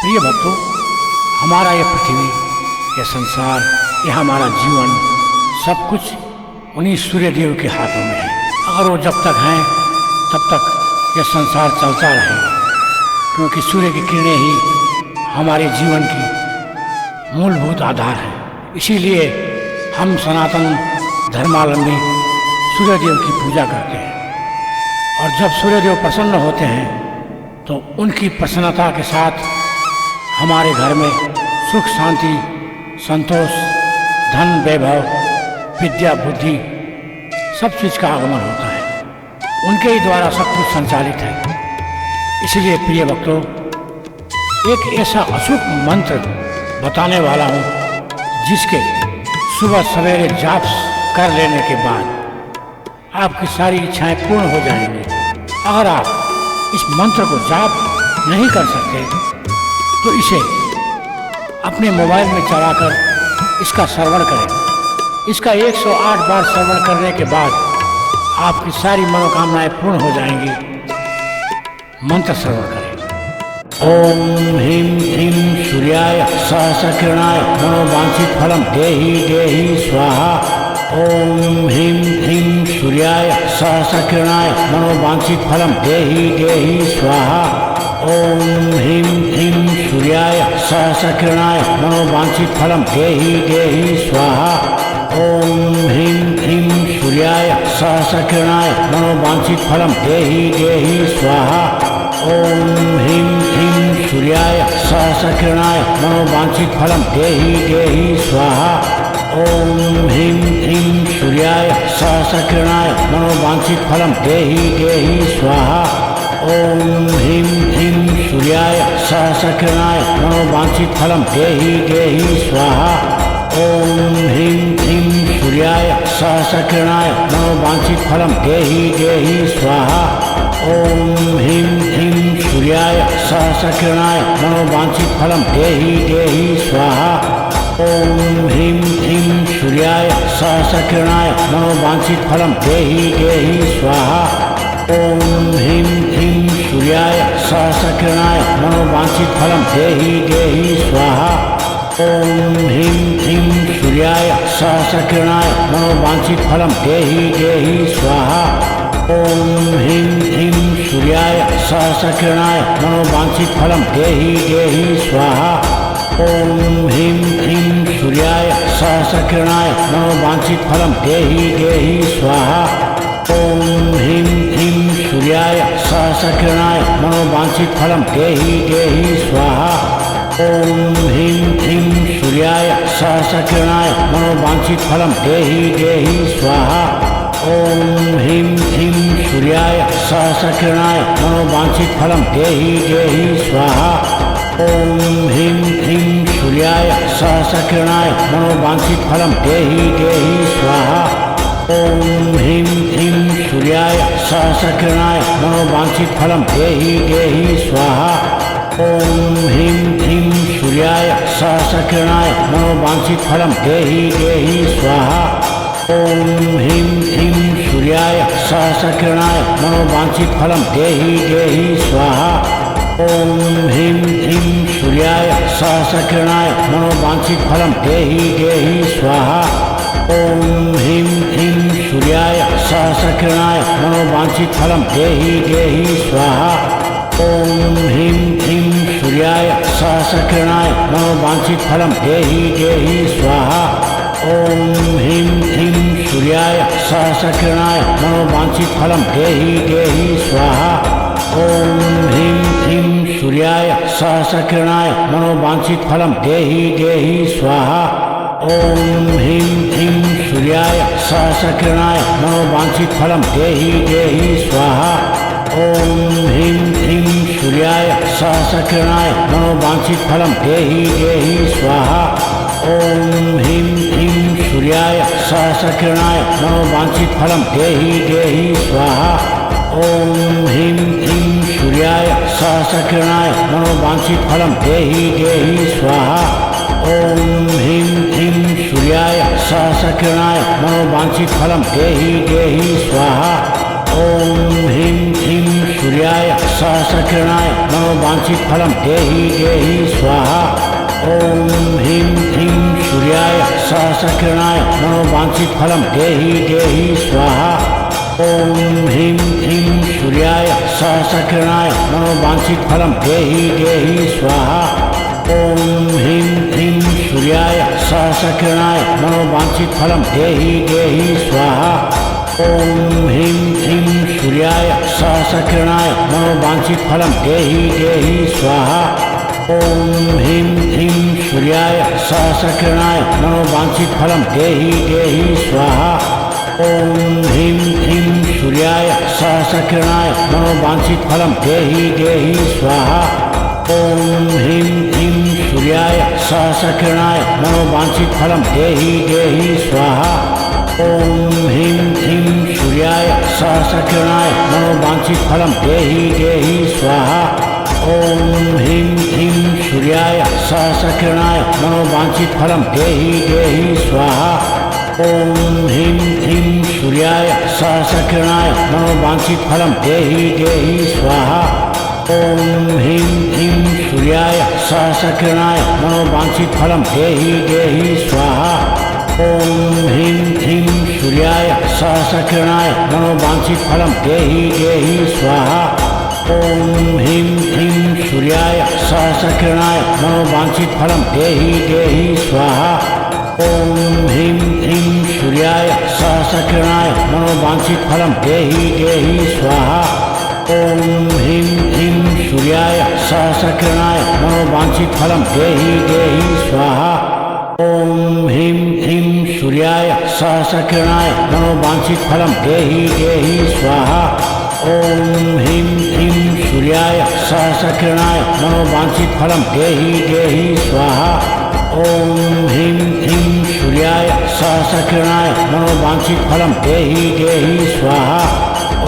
प्रिय भक्तों, हमारा ये पृथ्वी, ये संसार, ये हमारा जीवन सब कुछ उन्हीं सूर्यदेव के हाथों में है। अगर वो जब तक हैं तब तक ये संसार चलता रहेगा, क्योंकि सूर्य की किरणें ही हमारे जीवन की मूलभूत आधार है। इसीलिए हम सनातन धर्मावलंबी सूर्यदेव की पूजा करते हैं, और जब सूर्यदेव प्रसन्न होते हैं तो उनकी प्रसन्नता के साथ हमारे घर में सुख, शांति, संतोष, धन, वैभव, विद्या, बुद्धि सब चीज़ का आगमन होता है। उनके ही द्वारा सब कुछ संचालित है। इसलिए प्रिय भक्तों, एक ऐसा अचूक मंत्र बताने वाला हूँ जिसके सुबह सवेरे जाप कर लेने के बाद आपकी सारी इच्छाएं पूर्ण हो जाएंगी। अगर आप इस मंत्र को जाप नहीं कर सकते तो इसे अपने मोबाइल में चलाकर इसका श्रवण करें। इसका 108 बार श्रवण करने के बाद आपकी सारी मनोकामनाएं पूर्ण हो जाएंगी। मंत्र श्रवण करें। ओम ह्रीं ह्रीं सूर्याय सहस्रकिरणाय मनोवांछित फलम देहि देहि स्वाहा। ओम ह्रीं ह्रीं सूर्याय सहस्रकिरणाय मनोवांछित फलम देहि देहि स्वाहा। ओम ह्रीं ह्रीं सूर्याय सहस्रकिरणाय मनोवांछित फलम देहि देहि स्वाहा। ओम ह्रीं ह्रीं सूर्याय सहस्रकिरणाय मनोवांछित फलम देहि देहि स्वाहा। ओम ह्रीं ह्रीं सूर्याय सहस्रकिरणाय मनोवांछित फलम देहि देहि स्वाहा। ओम ह्रीं ह्रीं सूर्याय सहस्रकिरणाय मनोवांछित फलम देहि देहि स्वाहा। ओम ह्रीं ह्रीं सूर्याय सहस्रकिरणाय मनोवांछित फलम देहि देहि स्वाहा। ओम ह्रीं ह्रीं सूर्याय सहस्रकिरणाय मनोवांछित फलम देहि देहि स्वाहा। ओम ह्रीं ह्रीं सूर्याय सहस्रकिरणाय मनोवांछित फलम देहि देहि स्वाहा। ओम ह्रीं ह्रीं सूर्याय सहस्रकिरणाय मनोवांछित फलम देहि देहि स्वाहा। ओम ह्रीं ह्रीं सूर्याय सहस्रकिरणाय मनोवांछित फलम देहि देहि स्वाहा। ओम ह्रीं ह्रीं सूर्याय सहस्रकिरणाय मनोवांछित फलम देहि देहि स्वाहा। ओम ह्रीं ह्रीं सूर्याय सहस्रकिरणाय मनोवांछित फलम देहि देहि स्वाहा। ओम ह्रीं ह्रीं सूर्याय सहस्रकिरणाय मनोवांछित फलम देहि देहि स्वाहा। ओम ह्रीं ह्रीं सूर्याय सहस्रकिरणाय मनोवांछित फलम देहि देहि स्वाहा। ओम ह्रीं ह्रीं सूर्याय सहस्रकिरणाय मनोवांछित फलम देहि देहि स्वाहा। ओम ह्रीं ह्रीं सूर्याय सहस्रकिरणाय मनोवांछित फलम देहि देहि स्वाहा। ओम ह्रीं ह्रीं सूर्याय सहस्रकिरणाय मनोवांछित फलम देहि देहि स्वाहा। ओम ह्रीं ह्रीं सूर्याय सहस्रकिरणाय मनोवांछित फलम देहि देहि स्वाहा। ओम ह्रीं ह्रीं सूर्याय सहस्रकिरणाय मनोवांछित फलम देहि देहि स्वाहा। ओम ह्रीं ह्रीं सूर्याय सहस्रकिरणाय मनोवांछित फलम देहि देहि स्वाहा। ओम ह्रीं ह्रीं सूर्याय सहस्रकिरणाय मनोवांछित फलम देहि देहि स्वाहा। ओम ह्रीं ह्रीं सूर्याय सहस्रकिरणाय मनोवांछित फलम देहि देहि स्वाहा। ओम ह्रीं ह्रीं सूर्याय सहस्रकिरणाय मनोवांछित फलम देहि देहि स्वाहा। ओम ह्रीं ह्रीं सूर्याय सहस्रकिरणाय मनोवांछित फलम देहि देहि स्वाहा। ओम ह्रीं ह्रीं सूर्याय सहस्रकिरणाय मनोवांछित फलम देहि देहि स्वाहा। ओम ह्रीं ह्रीं सूर्याय सहस्रकिरणाय मनोवांछित फलम देहि देहि स्वाहा। ओम ह्रीं ह्रीं सूर्याय सहस्रकिरणाय मनोवांछित फलम देहि देहि स्वाहा। ओम ह्रीं ह्रीं सूर्याय सहस्रकिरणाय मनोवांछित फलम देहि देहि स्वाहा। ओम ह्रीं ह्रीं सूर्याय सहस्रकिरणाय मनोवांछित फलम देहि देहि स्वाहा। ओम ह्रीं ह्रीं सूर्याय सहस्रकिरणाय मनोवांछित फलम देहि देहि स्वाहा। ओम ह्रीं ह्रीं सूर्याय सहस्रकिरणाय मनोवांछितफलं देहि देहि स्वाहा। ॐ ह्रीं ह्रीं सूर्याय सहस्रकिरणाय मनोवांछितफलं देहि देहि स्वाहा। ॐ ह्रीं ह्रीं सूर्याय सहस्रकिरणाय मनोवांछितफलं देहि देहि स्वाहा। ॐ ह्रीं ह्रीं सूर्याय सहस्रकिरणाय मनोवांछितफलं देहि देहि स्वाहा। ॐ ह्रीं ह्रीं सूर्याय सहस्रकिरणाय मनोवांछितफलं देहि देहि स्वाहा। ॐ ह्रीं ह्रीं सूर्याय सहस्रकिरणाय मनोवांछितफलं देहि देहि स्वाहा। ॐ ह्रीं ह्रीं सूर्याय सहस्रकिरणाय मनोवांछितफलं देहि देहि स्वाहा। ॐ ह्रीं ह्रीं सूर्याय सहस्रकिरणाय मनोवांछितफलं देहि देहि स्वाहा। ॐ ह्रीं ह्रीं सूर्याय सहस्रकिरणाय मनोवांछितफलं देहि देहि स्वाहा। ॐ ह्रीं ह्रीं सूर्याय सहस्रकिरणाय मनोवांछितफलं देहि देहि स्वाहा। ॐ ह्रीं ह्रीं सूर्याय सहस्रकिरणाय मनोवांछितफलं देहि देहि स्वाहा। ॐ ह्रीं ह्रीं सूर्याय सहस्रकिरणाय मनोवांछितफलं देहि देहि स्वाहा। ॐ ह्रीं ह्रीं सूर्याय सहस्रकिरणाय मनोवांछितफलं देहि देहि स्वाहा। ॐ ह्रीं ह्रीं सूर्याय सहस्रकिरणाय मनोवांछितफलं देहि देहि स्वाहा। ॐ ह्रीं ह्रीं सूर्याय सहस्रकिरणाय मनोवांछितफलं देहि देहि स्वाहा। ॐ ह्रीं ह्रीं सूर्याय सहस्रकिरणाय मनोवांछितफलं देहि देहि स्वाहा। ॐ ह्रीं ह्रीं सूर्याय सहस्रकिरणाय मनोवांछितफलं देहि देहि स्वाहा। ॐ ह्रीं ह्रीं सूर्याय सहस्रकिरणाय मनोवांछितफलं देहि देहि स्वाहा। ॐ ह्रीं ह्रीं सूर्याय सहस्रकिरणाय मनोवांछितफलं देहि देहि स्वाहा।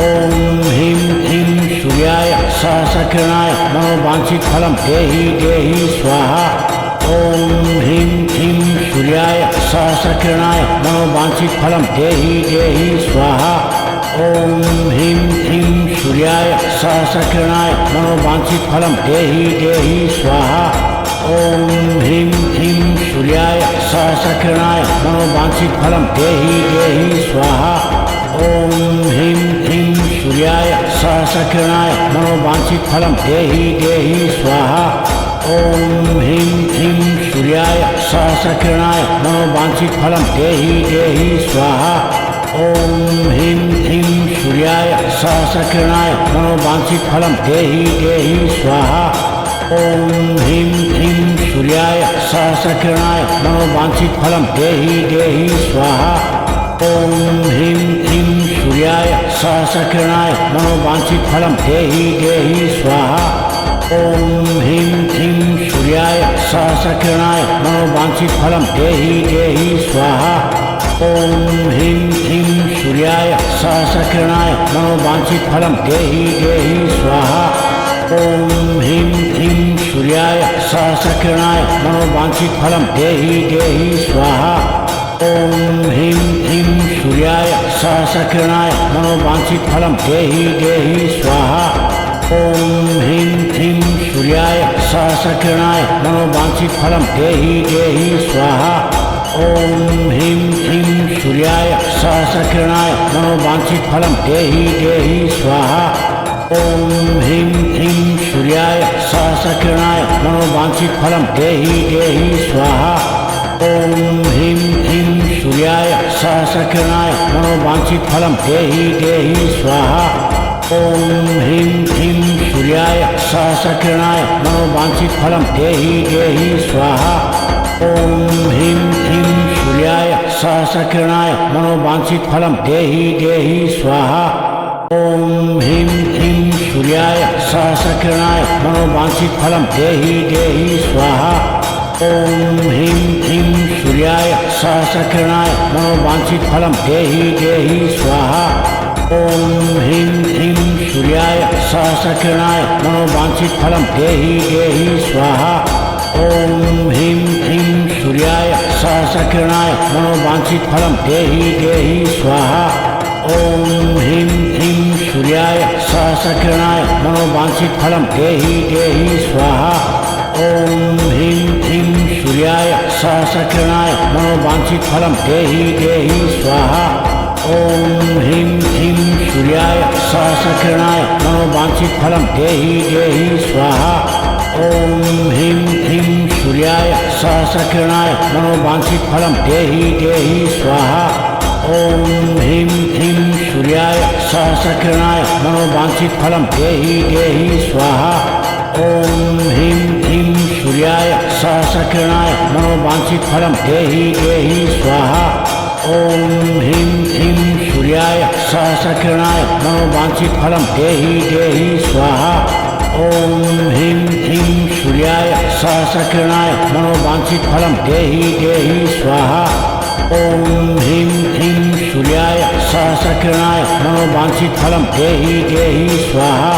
ॐ ह्रीं ह्रीं सूर्याय सहस्रकिरणाय मनोवांछितफलं देहि देहि स्वाहा। ॐ ह्रीं ह्रीं सूर्याय सहस्रकिरणाय मनोवांछितफलं देहि देहि स्वाहा। ॐ ह्रीं ह्रीं सूर्याय सहस्रकिरणाय मनोवांछितफलं देहि देहि स्वाहा। ॐ ह्रीं ह्रीं सूर्याय सहस्रकिरणाय मनोवांछितफलं देहि देहि स्वाहा। ॐ ह्रीं ह्रीं सूर्याय सहस्रकिरणाय मनोवांछितफलं देहि देहि स्वाहा। ॐ ह्रीं ह्रीं सूर्याय सहस्रकिरणाय मनोवांछितफलं देहि देहि स्वाहा। ॐ ह्रीं ह्रीं सूर्याय सहस्रकिरणाय मनोवांछितफलं देहि देहि स्वाहा। ॐ ह्रीं ह्रीं सूर्याय सहस्रकिरणाय मनोवांछितफलं देहि देहि स्वाहा। ॐ ह्रीं ह्रीं सूर्याय सहस्रकिरणाय मनोवांछितफलं देहि देहि स्वाहा। ॐ ह्रीं ह्रीं सूर्याय सहस्रकिरणाय मनोवांछितफलं देहि देहि स्वाहा। ॐ ह्रीं ह्रीं सूर्याय सहस्रकिरणाय मनोवांछितफलं देहि देहि स्वाहा। ॐ ह्रीं ह्रीं सूर्याय सहस्रकिरणाय मनोवांछितफलं देहि देहि स्वाहा। ॐ ह्रीं ह्रीं सूर्याय सहस्रकिरणाय मनोवांछितफलं देहि देहि स्वाहा। ॐ ह्रीं ह्रीं सूर्याय सहस्रकिरणाय मनोवांछितफलं देहि देहि स्वाहा। ॐ ह्रीं ह्रीं सूर्याय सहस्रकिरणाय मनोवांछितफलं देहि देहि स्वाहा। ॐ ह्रीं ह्रीं सूर्याय सहस्रकिरणाय मनोवांछितफलं देहि देहि स्वाहा। ॐ ह्रीं ह्रीं सूर्याय सहस्रकिरणाय मनोवांछितफलं देहि देहि स्वाहा। ॐ ह्रीं ह्रीं सूर्याय सहस्रकिरणाय मनोवांछितफलं देहि देहि स्वाहा। ॐ ह्रीं ह्रीं सूर्याय सहस्रकिरणाय मनोवांछितफलं देहि देहि स्वाहा। ॐ ह्रीं ह्रीं सूर्याय सहस्रकिरणाय मनोवांछितफलं देहि देहि स्वाहा। ॐ ह्रीं ह्रीं सूर्याय सहस्रकिरणाय मनोवांछितफलं देहि देहि स्वाहा। ॐ ह्रीं ह्रीं सूर्याय सहस्रकिरणाय मनोवांछितफलं देहि देहि स्वाहा। ॐ ह्रीं ह्रीं सूर्याय सहस्रकिरणाय मनोवांछितफलं देहि देहि स्वाहा। ओम ह्रीं ह्रीं सूर्याय सहस्रकिरणाय मनोवांछित फलम देहि देहि स्वाहा। ओम ह्रीं ह्रीं सूर्याय सहस्रकिरणाय मनोवांछित फलम देहि देहि स्वाहा। ओम ह्रीं ह्रीं सूर्याय सहस्रकिरणाय मनोवांछित फलम देहि देहि स्वाहा। ओम ह्रीं ह्रीं सूर्याय सहस्रकिरणाय मनोवांछित फलम देहि देहि स्वाहा। ओम ह्रीं ह्रीं सूर्याय सहस्रकिरणाय मनोवांछित फलम देहि देहि स्वाहा। ओम ह्रीं ह्रीं सूर्याय सहस्रकिरणाय मनोवांछित फलम देहि देहि स्वाहा। ओम ह्रीं ह्रीं सूर्याय सहस्रकिरणाय मनोवांछित फलम देहि देहि स्वाहा। ओम ह्रीं ह्रीं सूर्याय सहस्रकिरणाय मनोवांछित फलम देहि देहि स्वाहा। ओम ह्रीं ह्रीं सूर्याय सहस्रकिरणाय मनोवांछित फलम देहि देहि स्वाहा।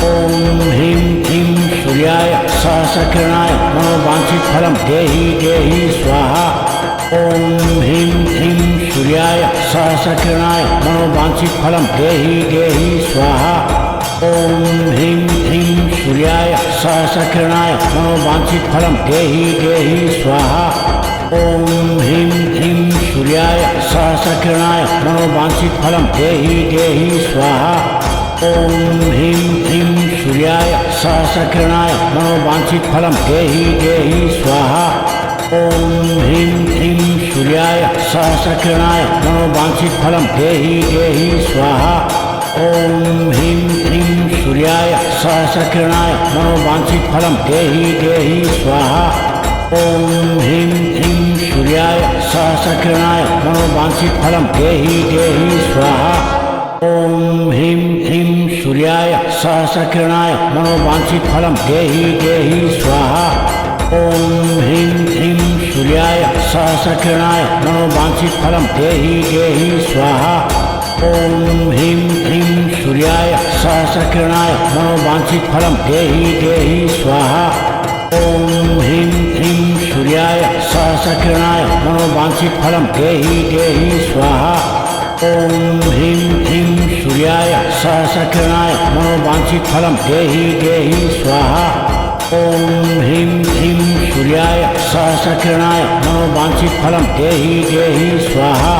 ओम ह्रीं ह्रीं सूर्याय सहस्रकिरणाय मनोवांछित फलम देहि देहि स्वाहा। ओम ह्रीं ह्रीं सूर्याय सहस्रकिरणाय मनोवांछित फलम देहि देहि स्वाहा। ओम ह्रीं ह्रीं सूर्याय सहस्रकिरणाय मनोवांछित फलम देहि देहि स्वाहा। ओम ह्रीं ह्रीं सूर्याय सहस्रकिरणाय मनोवांछित फलम देहि देहि स्वाहा। ओम ह्रीं ह्रीं सूर्याय सहस्रकिरणाय मनोवांछित फलम देहि देहि स्वाहा। ओम ह्रीं ह्रीं सूर्याय सहस्रकिरणाय मनोवांछित फलम देहि देहि स्वाहा। ओम ह्रीं ह्रीं सूर्याय सहस्रकिरणाय मनोवांछित फलम देहि देहि स्वाहा। ओम ह्रीं ह्रीं सूर्याय सहस्रकिरणाय मनोवांछित फलम देहि देहि स्वाहा। ओम ह्रीं ह्रीं सूर्याय सहस्रकिरणाय मनोवांछित फलम देहि देहि स्वाहा। ओम ह्रीं ह्रीं सूर्याय सहस्रकिरणाय मनोवांछित फलम देहि देहि स्वाहा। ओम ह्रीं ह्रीं सूर्याय सहस्रकिरणाय मनोवांछित फलम देहि देहि स्वाहा। ओम ह्रीं ह्रीं सूर्याय सहस्रकिरणाय मनोवांछित फलम देहि देहि स्वाहा। ओम ह्रीं ह्रीं सूर्याय सहस्रकिरणाय मनोवांछित फलम देहि देहि स्वाहा। ओम ह्रीं ह्रीं सूर्याय सहस्रकिरणाय मनोवांछित फलम देहि देहि स्वाहा।